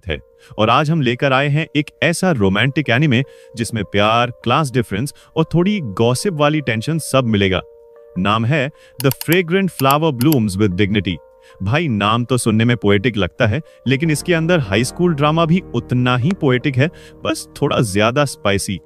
है। और आज हम लेकर आए हैं एक ऐसा रोमांटिक एनिमे जिसमें प्यार, क्लास डिफरेंस और थोड़ी गॉसिप वाली टेंशन सब मिलेगा। नाम है the fragrant flower blooms with dignity. भाई नाम तो सुनने में पोएटिक लगता है, लेकिन इसके अंदर हाई स्कूल ड्रामा भी उतना ही पोएटिक है, बस थोड़ा ज्यादा स्पाइसी।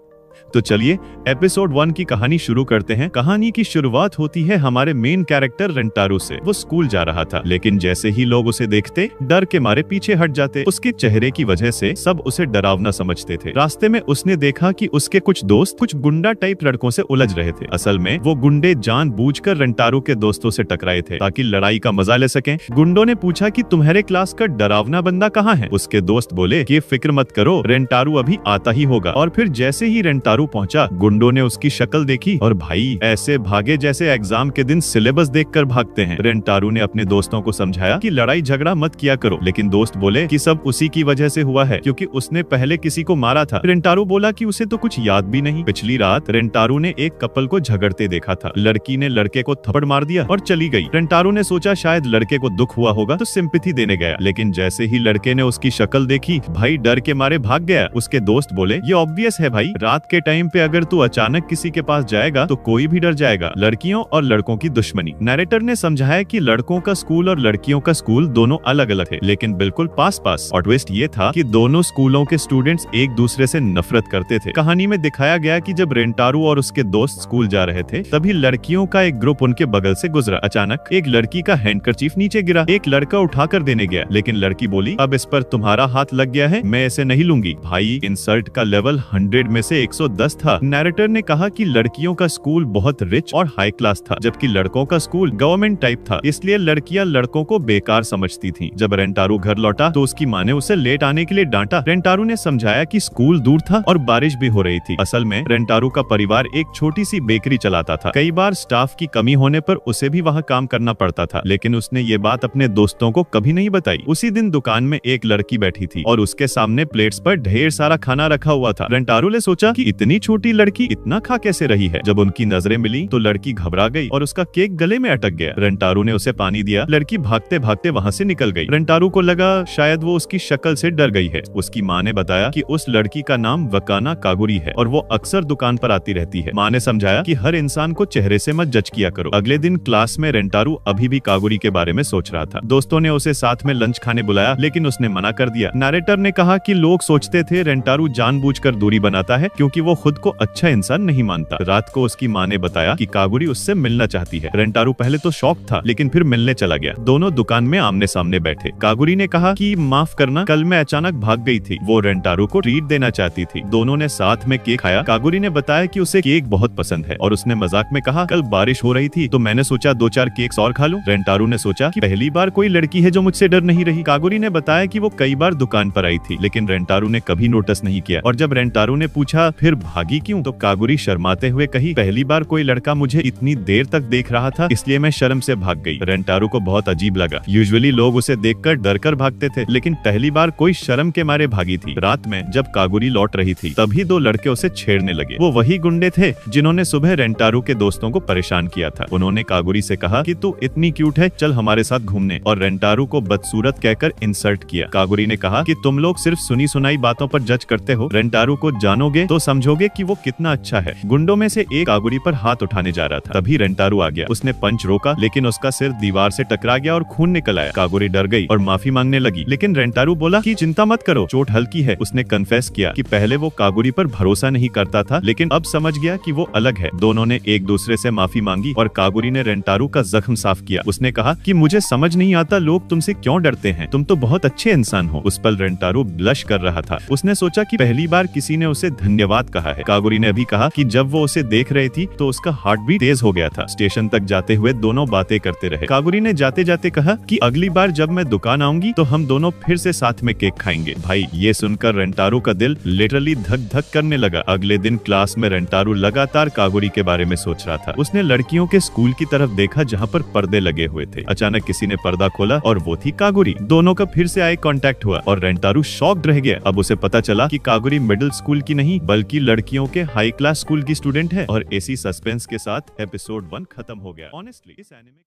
तो चलिए एपिसोड 1 की कहानी शुरू करते हैं। कहानी की शुरुआत होती है हमारे मेन कैरेक्टर रेंटारू से। वो स्कूल जा रहा था, लेकिन जैसे ही लोग उसे देखते डर के मारे पीछे हट जाते। उसके चेहरे की वजह से सब उसे डरावना समझते थे। रास्ते में उसने देखा कि उसके कुछ दोस्त कुछ गुंडा टाइप लड़कों से उलझ रहे थे। असल में वो गुंडे जानबूझकर रेंटारू के दोस्तों से टकराए थे ताकि लड़ाई का मजा ले सकें। गुंडों ने पूछा कि तुम्हारे क्लास का डरावना बंदा कहाँ है। उसके दोस्त बोले कि फिक्र मत करो, रेंटारू अभी आता ही होगा। और फिर जैसे ही रेंटारू पहुंचा, गुंडों ने उसकी शक्ल देखी और भाई ऐसे भागे जैसे एग्जाम के दिन सिलेबस देखकर भागते हैं। रेंटारू ने अपने दोस्तों को समझाया कि लड़ाई झगड़ा मत किया करो, लेकिन दोस्त बोले कि सब उसी की वजह से हुआ है क्योंकि उसने पहले किसी को मारा था। रेंटारू बोला कि उसे तो कुछ याद भी नहीं। पिछली रात रेंटारू ने एक कपल को झगड़ते देखा था। लड़की ने लड़के को थप्पड़ मार दिया और चली गई। रेंटारू ने सोचा शायद लड़के को दुख हुआ होगा तो सिंपैथी देने गया, लेकिन जैसे ही लड़के ने उसकी शक्ल देखी, भाई डर के मारे भाग गया। उसके दोस्त बोले ये ऑब्वियस है भाई, रात के टाइम पे अगर तू अचानक किसी के पास जाएगा तो कोई भी डर जाएगा। लड़कियों और लड़कों की दुश्मनी। नैरेटर ने समझाया कि लड़कों का स्कूल और लड़कियों का स्कूल दोनों अलग अलग थे, लेकिन बिल्कुल पास पास। और ट्विस्ट ये था कि दोनों स्कूलों के स्टूडेंट्स एक दूसरे से नफरत करते थे। कहानी में दिखाया गया कि जब रेंटारू और उसके दोस्त स्कूल जा रहे थे, तभी लड़कियों का एक ग्रुप उनके बगल से गुजरा। अचानक एक लड़की का हैंडकरचीफ नीचे गिरा। एक लड़का उठाकर देने गया, लेकिन लड़की बोली अब इस पर तुम्हारा हाथ लग गया है, मैं इसे नहीं लूंगी। भाई इंसल्ट का लेवल 100 में से 110 था। नैरेटर ने कहा कि लड़कियों का स्कूल बहुत रिच और हाई क्लास था, जबकि लड़कों का स्कूल गवर्नमेंट टाइप था, इसलिए लड़कियां लड़कों को बेकार समझती थीं। जब रेंटारू घर लौटा तो उसकी माँ ने उसे लेट आने के लिए डांटा। रेंटारू ने समझाया कि स्कूल दूर था और बारिश भी हो रही थी। असल में रेंटारू का परिवार एक छोटी सी बेकरी चलाता था। कई बार स्टाफ की कमी होने पर उसे भी वहाँ काम करना पड़ता था, लेकिन उसने ये बात अपने दोस्तों को कभी नहीं बताई। उसी दिन दुकान में एक लड़की बैठी थी और उसके सामने प्लेट्स पर ढेर सारा खाना रखा हुआ था। रेंटारू ने सोचा कि इतनी छोटी लड़की इतना खा कैसे रही है। जब उनकी नजरें मिली तो लड़की घबरा गई और उसका केक गले में अटक गया। रेंटारू ने उसे पानी दिया। लड़की भागते भागते वहाँ से निकल गई। रेंटारू को लगा शायद वो उसकी शक्ल से डर गई है। उसकी माँ ने बताया कि उस लड़की का नाम वकाना कागुरी है और वो अक्सर दुकान पर आती रहती है। माँ ने समझाया कि हर इंसान को चेहरे से मत जज किया करो। अगले दिन क्लास में रेंटारू अभी भी कागुरी के बारे में सोच रहा था। दोस्तों ने उसे साथ में लंच खाने बुलाया, लेकिन उसने मना कर दिया। नैरेटर ने कहा कि लोग सोचते थे रेंटारू जानबूझकर दूरी बनाता है क्योंकि वो खुद को अच्छा इंसान नहीं मानता। रात को उसकी माँ ने बताया कि कागुरी उससे मिलना चाहती है। रेंटारू पहले तो शॉक था, लेकिन फिर मिलने चला गया। दोनों दुकान में आमने सामने बैठे। कागुरी ने कहा कि माफ करना, कल मैं अचानक भाग गई थी। वो रेंटारू को ट्रीट देना चाहती थी। दोनों ने साथ में केक खाया। कागुरी ने बताया कि उसे केक बहुत पसंद है और उसने मजाक में कहा कल बारिश हो रही थी तो मैंने सोचा 2-4 केक्स और खा लूं। रेंटारू ने सोचा कि पहली बार कोई लड़की है जो मुझसे डर नहीं रही। कागुरी ने बताया कि वो कई बार दुकान पर आई थी, लेकिन रेंटारू ने कभी नोटिस नहीं किया। और जब रेंटारू ने पूछा फिर भागी क्यों, तो कागुरी शर्माते हुए कही पहली बार कोई लड़का मुझे इतनी देर तक देख रहा था, इसलिए मैं शर्म से भाग गई। रेंटारू को बहुत अजीब लगा। यूजुअली लोग उसे देखकर डरकर भागते थे, लेकिन पहली बार कोई शर्म के मारे भागी थी। रात में जब कागुरी लौट रही थी, तभी 2 लड़के उसे छेड़ने लगे। वो वही गुंडे थे जिन्होंने सुबह रेंटारू के दोस्तों को परेशान किया था। उन्होंने कागुरी से कहा कि तू इतनी क्यूट है, चल हमारे साथ घूमने, और रेंटारू को बदसूरत कहकर इंसल्ट किया। कागुरी ने कहा कि तुम लोग सिर्फ सुनी सुनाई बातों पर जज करते हो, रेंटारू को जानोगे तो समझोगे कि वो कितना अच्छा है। गुंडों में से एक कागुरी पर हाथ उठाने जा रहा था, तभी रेंटारू आ गया। उसने पंच रोका, लेकिन उसका सिर दीवार से टकरा गया और खून निकल आया। कागुरी डर गई और माफी मांगने लगी, लेकिन रेंटारू बोला कि चिंता मत करो, चोट हल्की है। उसने कन्फेस किया कि पहले वो कागुरी पर भरोसा नहीं करता था, लेकिन अब समझ गया कि वो अलग है। दोनों ने एक दूसरे से माफी मांगी और कागुरी ने रेंटारू का जख्म साफ किया। उसने कहा कि मुझे समझ नहीं आता लोग तुमसे क्यों डरते हैं, तुम तो बहुत अच्छे इंसान हो। उस पल रेंटारू ब्लश कर रहा था। उसने सोचा कि पहली बार किसी ने उसे धन्यवाद कहा है। कागुरी ने अभी कहा कि जब वो उसे देख रही थी तो उसका हार्ट भी तेज हो गया था। स्टेशन तक जाते हुए दोनों बातें करते रहे। कागुरी ने जाते जाते कहा कि अगली बार जब मैं दुकान आऊंगी तो हम दोनों फिर से साथ में केक खाएंगे। भाई ये सुनकर रेंटारू का दिल लिटरली धक धक करने लगा। अगले दिन क्लास में रेंटारू लगातार कागुरी के बारे में सोच रहा था। उसने लड़कियों के स्कूल की तरफ देखा जहाँ पर पर्दे लगे हुए थे। अचानक किसी ने पर्दा खोला और वो थी कागुरी। दोनों का फिर से आई कांटेक्ट हुआ और रेंटारू शॉक्ड रह गया। अब उसे पता चला कि कागुरी मिडिल स्कूल की नहीं बल्कि लड़कियों के हाई क्लास स्कूल की स्टूडेंट है। और इसी सस्पेंस के साथ एपिसोड 1 खत्म हो गया। ऑनेस्टली इस एनिमे